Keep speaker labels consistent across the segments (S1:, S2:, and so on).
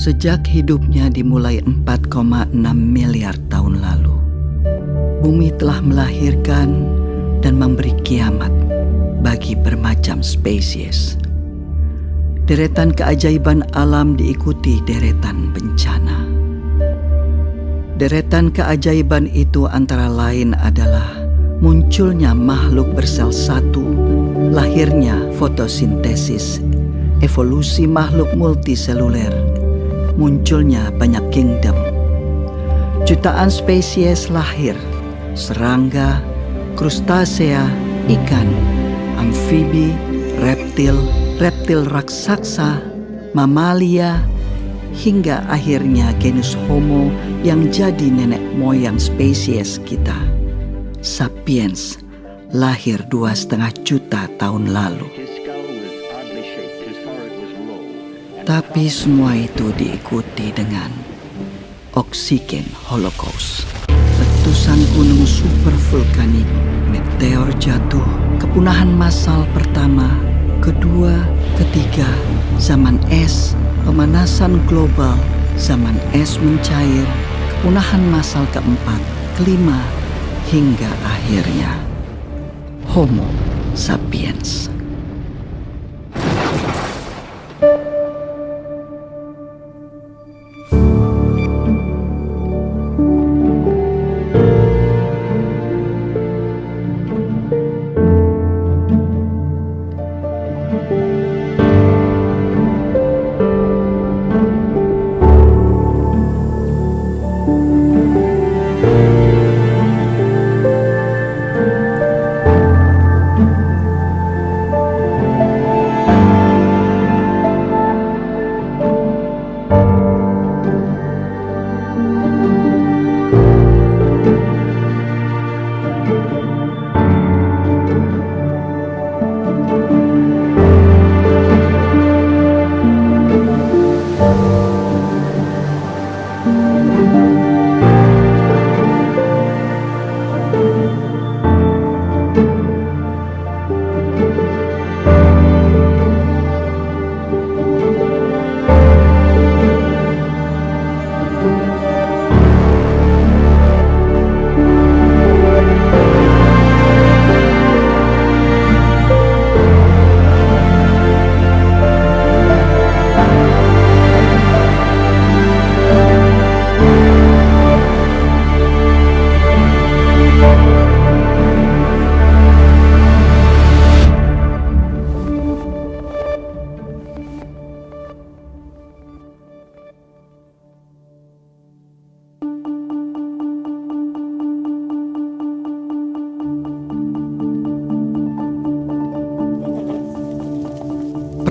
S1: Sejak hidupnya dimulai 4,6 miliar tahun lalu, bumi telah melahirkan dan memberi kiamat bagi bermacam spesies. Deretan keajaiban alam diikuti deretan bencana. Deretan keajaiban itu antara lain adalah munculnya makhluk bersel satu, lahirnya fotosintesis, evolusi makhluk multiseluler, munculnya banyak kingdom. Jutaan spesies lahir, serangga, krustasea, ikan, amfibi, reptil raksasa, mamalia, hingga akhirnya genus Homo yang jadi nenek moyang spesies kita. Sapiens lahir 2,5 juta tahun lalu. Tapi semua itu diikuti dengan oksigen holocaust. Letusan gunung supervulkanik, meteor jatuh, kepunahan massal pertama, kedua, ketiga, zaman es, pemanasan global, zaman es mencair, kepunahan massal keempat, kelima, hingga akhirnya Homo sapiens.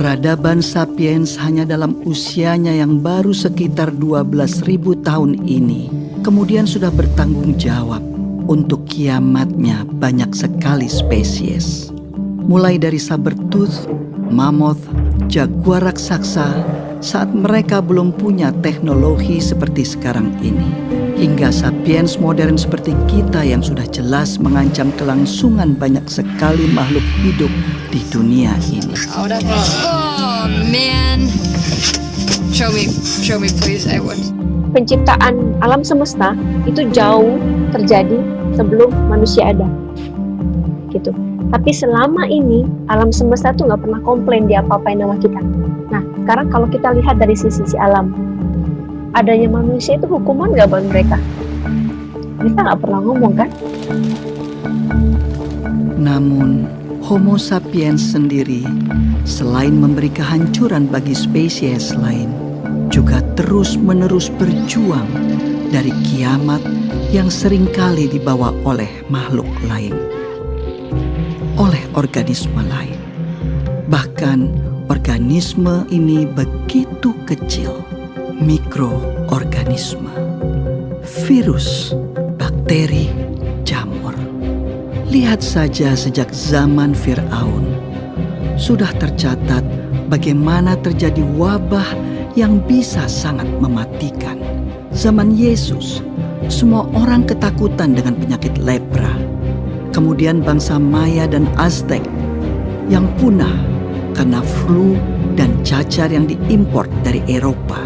S1: Peradaban sapiens hanya dalam usianya yang baru sekitar 12.000 tahun ini kemudian sudah bertanggung jawab untuk kiamatnya banyak sekali spesies. Mulai dari sabertooth, mammoth, jaguar raksasa saat mereka belum punya teknologi seperti sekarang ini, hingga sapiens modern seperti kita yang sudah jelas mengancam kelangsungan banyak sekali makhluk hidup di dunia ini.
S2: Oh man, show me please, I want.
S3: Penciptaan alam semesta itu jauh terjadi sebelum manusia ada, gitu. Tapi selama ini alam semesta tuh nggak pernah komplain dia apa-apain sama kita. Nah, sekarang kalau kita lihat dari sisi alam, adanya manusia itu hukuman nggak buat mereka? Mereka nggak pernah ngomong kan?
S1: Namun, Homo sapiens sendiri, selain memberi kehancuran bagi spesies lain, juga terus-menerus berjuang dari kiamat yang seringkali dibawa oleh makhluk lain, oleh organisme lain. Bahkan, organisme ini begitu kecil, mikroorganisme, virus, bakteri, jamur. Lihat saja sejak zaman Fir'aun, sudah tercatat bagaimana terjadi wabah yang bisa sangat mematikan. Zaman Yesus, semua orang ketakutan dengan penyakit lepra. Kemudian bangsa Maya dan Aztec yang punah karena flu dan cacar yang diimpor dari Eropa.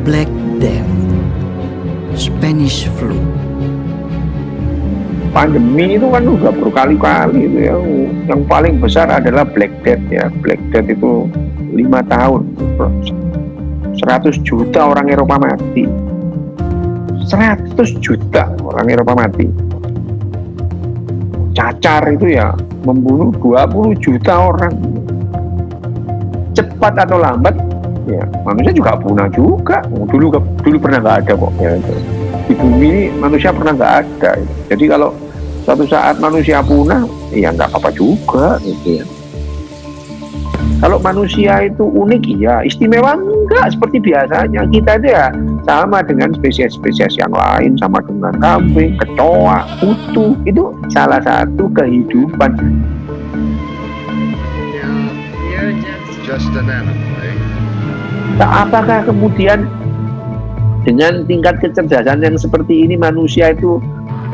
S1: Black Death, Spanish Flu.
S4: Pandemi itu kan udah berkali-kali itu ya. Yang paling besar adalah Black Death ya. Black Death itu 5 tahun, 100 juta orang Eropa mati. 100 juta orang Eropa mati. Cacar itu ya membunuh 20 juta orang. Cepat atau lambat ya manusia juga punah juga. Dulu pernah nggak ada kok ya. Di bumi ini manusia pernah nggak ada. Jadi kalau suatu saat manusia punah ya nggak apa-apa juga gitu ya. Kalau manusia itu unik ya, istimewa enggak seperti biasanya. Kita itu ya sama dengan spesies-spesies yang lain, sama dengan kambing, kecoa, kutu. Itu salah satu kehidupan.
S5: Just an animal, eh?
S4: Nah, apakah kemudian dengan tingkat kecerdasan yang seperti ini manusia itu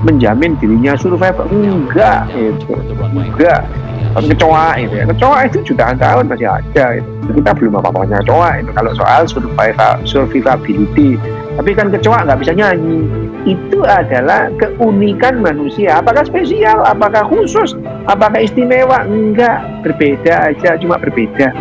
S4: menjamin dirinya survive? Enggak, itu enggak. Kecoa itu ya, kecoa itu jutaan tahun masih ada itu. Kita belum apa-apanya kecoa itu kalau soal survivability. Tapi kan kecoa nggak bisa nyanyi. Itu adalah keunikan manusia. Apakah spesial, apakah khusus, apakah istimewa? Enggak, berbeda aja, cuma berbeda.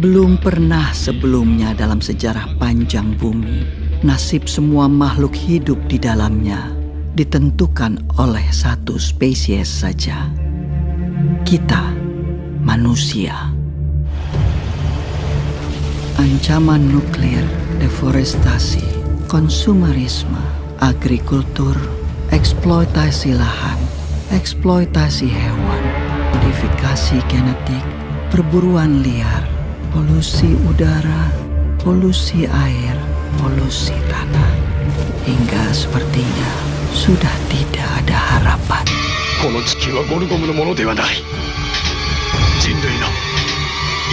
S1: Belum pernah sebelumnya dalam sejarah panjang bumi, nasib semua makhluk hidup di dalamnya ditentukan oleh satu spesies saja. Kita, manusia. Ancaman nuklir, deforestasi, konsumerisme, agrikultur, eksploitasi lahan, eksploitasi hewan, modifikasi genetik, perburuan liar, polusi udara, polusi air, polusi tanah. Hingga sepertinya sudah tidak ada harapan.
S5: この地球はゴルゴムのものではない。人類の、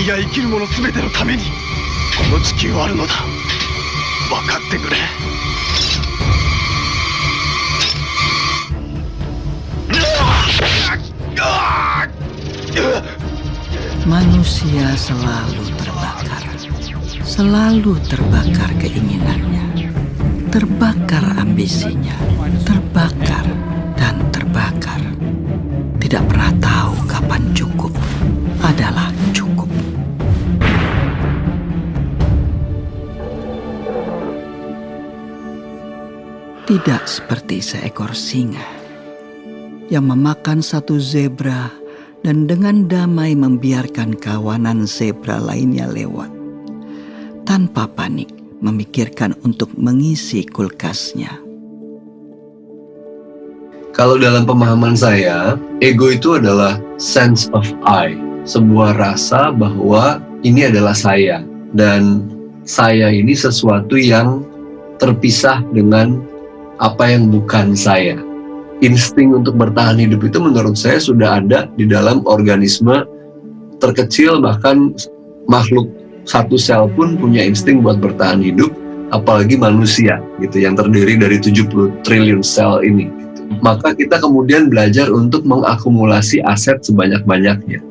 S5: いや生きるものすべてのためにこの地球はあるのだ。分かってくれ。
S1: Manusia selalu terbakar keinginannya, terbakar ambisinya, terbakar dan terbakar. Tidak pernah tahu kapan cukup adalah cukup. Tidak seperti seekor singa yang memakan satu zebra dan dengan damai membiarkan kawanan zebra lainnya lewat, tanpa panik memikirkan untuk mengisi kulkasnya.
S6: Kalau dalam pemahaman saya, ego itu adalah sense of I, sebuah rasa bahwa ini adalah saya, dan saya ini sesuatu yang terpisah dengan apa yang bukan saya. Insting untuk bertahan hidup itu menurut saya sudah ada di dalam organisme terkecil, bahkan makhluk satu sel pun punya insting buat bertahan hidup, apalagi manusia gitu yang terdiri dari 70 triliun sel ini gitu. Maka kita kemudian belajar untuk mengakumulasi aset sebanyak-banyaknya.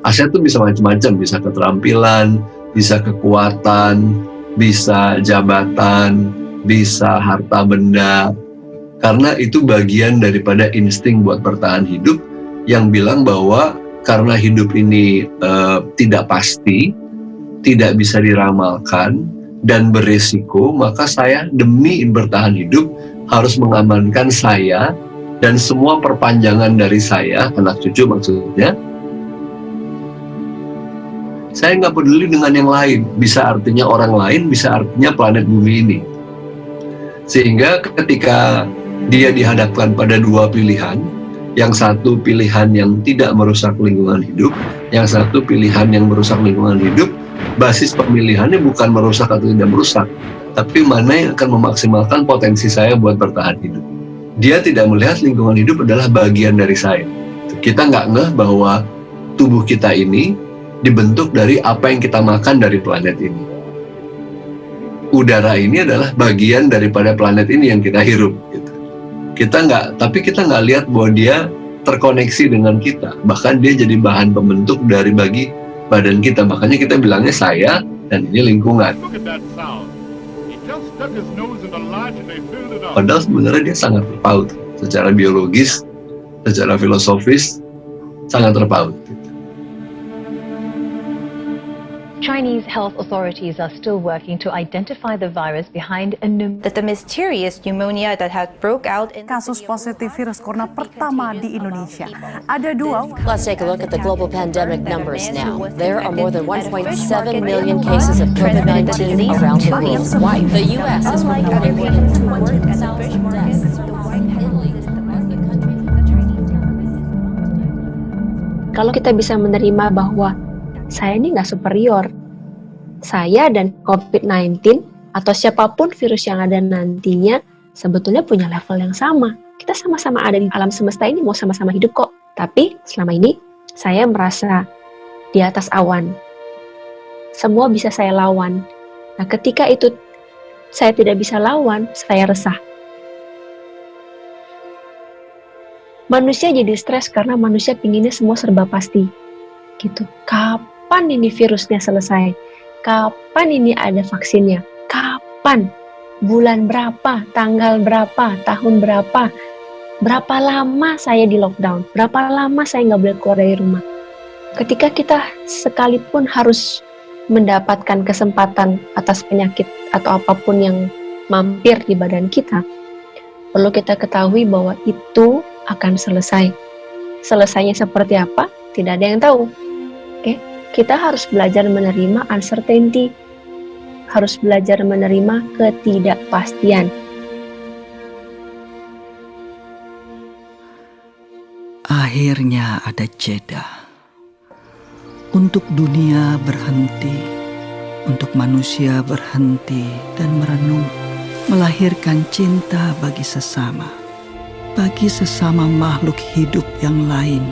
S6: Aset itu bisa macam-macam, bisa keterampilan, bisa kekuatan, bisa jabatan, bisa harta benda. Karena itu bagian daripada insting buat bertahan hidup yang bilang bahwa karena hidup ini tidak pasti, tidak bisa diramalkan, dan beresiko, maka saya demi bertahan hidup harus mengamankan saya dan semua perpanjangan dari saya, anak cucu maksudnya. Saya nggak peduli dengan yang lain, bisa artinya orang lain, bisa artinya planet bumi ini. Sehingga ketika dia dihadapkan pada dua pilihan, yang satu pilihan yang tidak merusak lingkungan hidup, yang satu pilihan yang merusak lingkungan hidup, basis pemilihannya bukan merusak atau tidak merusak, tapi mana yang akan memaksimalkan potensi saya buat bertahan hidup. Dia tidak melihat lingkungan hidup adalah bagian dari saya. Kita nggak ngeh bahwa tubuh kita ini dibentuk dari apa yang kita makan dari planet ini. udara ini adalah bagian daripada planet ini yang kita hirup gitu. Tapi kita nggak lihat bahwa dia terkoneksi dengan kita, bahkan dia jadi bahan pembentuk dari bagi badan kita, makanya kita bilangnya saya dan ini lingkungan. Padahal sebenarnya dia sangat terpaut secara biologis, secara filosofis sangat terpaut.
S7: Chinese health authorities are still working to identify the virus behind
S8: that the mysterious pneumonia that had broke out in
S9: Kasus positif virus corona pertama di Indonesia. Ada dua.
S10: Let's take a look at the global pandemic numbers now. There are more than 1.7 million cases of COVID-19 around the world. The U.S. is reporting more than 200,000 deaths.
S3: Kalau kita bisa menerima bahwa saya ini nggak superior, saya dan COVID-19 atau siapapun virus yang ada nantinya sebetulnya punya level yang sama. Kita sama-sama ada di alam semesta ini, mau sama-sama hidup kok. Tapi selama ini saya merasa di atas awan. Semua bisa saya lawan. Nah, ketika itu saya tidak bisa lawan, saya resah. Manusia jadi stres karena manusia pinginnya semua serba pasti. Gitu. Kapan ini virusnya selesai? Kapan ini ada vaksinnya? Kapan? Bulan berapa? Tanggal berapa? Tahun berapa? Berapa lama saya di lockdown? Berapa lama saya nggak boleh keluar dari rumah? Ketika kita sekalipun harus mendapatkan kesempatan atas penyakit atau apapun yang mampir di badan kita, perlu kita ketahui bahwa itu akan selesai. Selesainya seperti apa? Tidak ada yang tahu. Oke, kita harus belajar menerima uncertainty, harus belajar menerima ketidakpastian.
S1: Akhirnya ada jeda. Untuk dunia berhenti, untuk manusia berhenti dan merenung, melahirkan cinta bagi sesama makhluk hidup yang lain,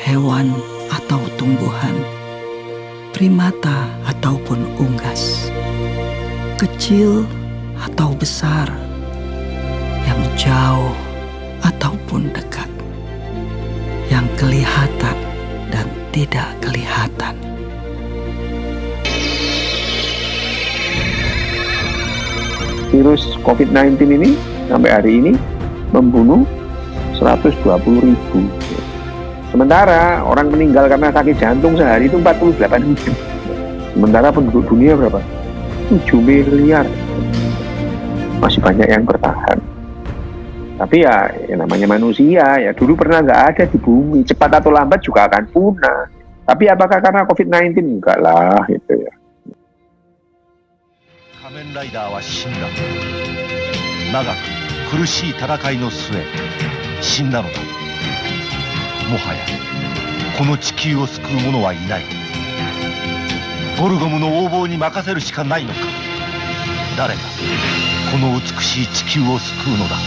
S1: hewan atau tumbuhan, primata ataupun unggas, kecil atau besar, yang jauh ataupun dekat, yang kelihatan dan tidak kelihatan.
S4: Virus COVID-19 ini sampai hari ini membunuh 120.000. Sementara orang meninggal karena sakit jantung sehari itu 48.000. Sementara penduduk dunia berapa? 7 miliar. Masih banyak yang bertahan. Tapi ya namanya manusia, ya dulu pernah nggak ada di bumi, cepat atau lambat juga akan punah. Tapi apakah karena COVID-19? Enggak lah, itu ya.
S5: Kamen Rider wa shinda. Nagaku kurushii tarakai no sue shinda no da. Mohaya kono chikyu o sukuu mono wa inai. Borgomu no oubou ni makaseru shika nai no ka. Dare ga kono utsukushii chikyu o sukuu no da.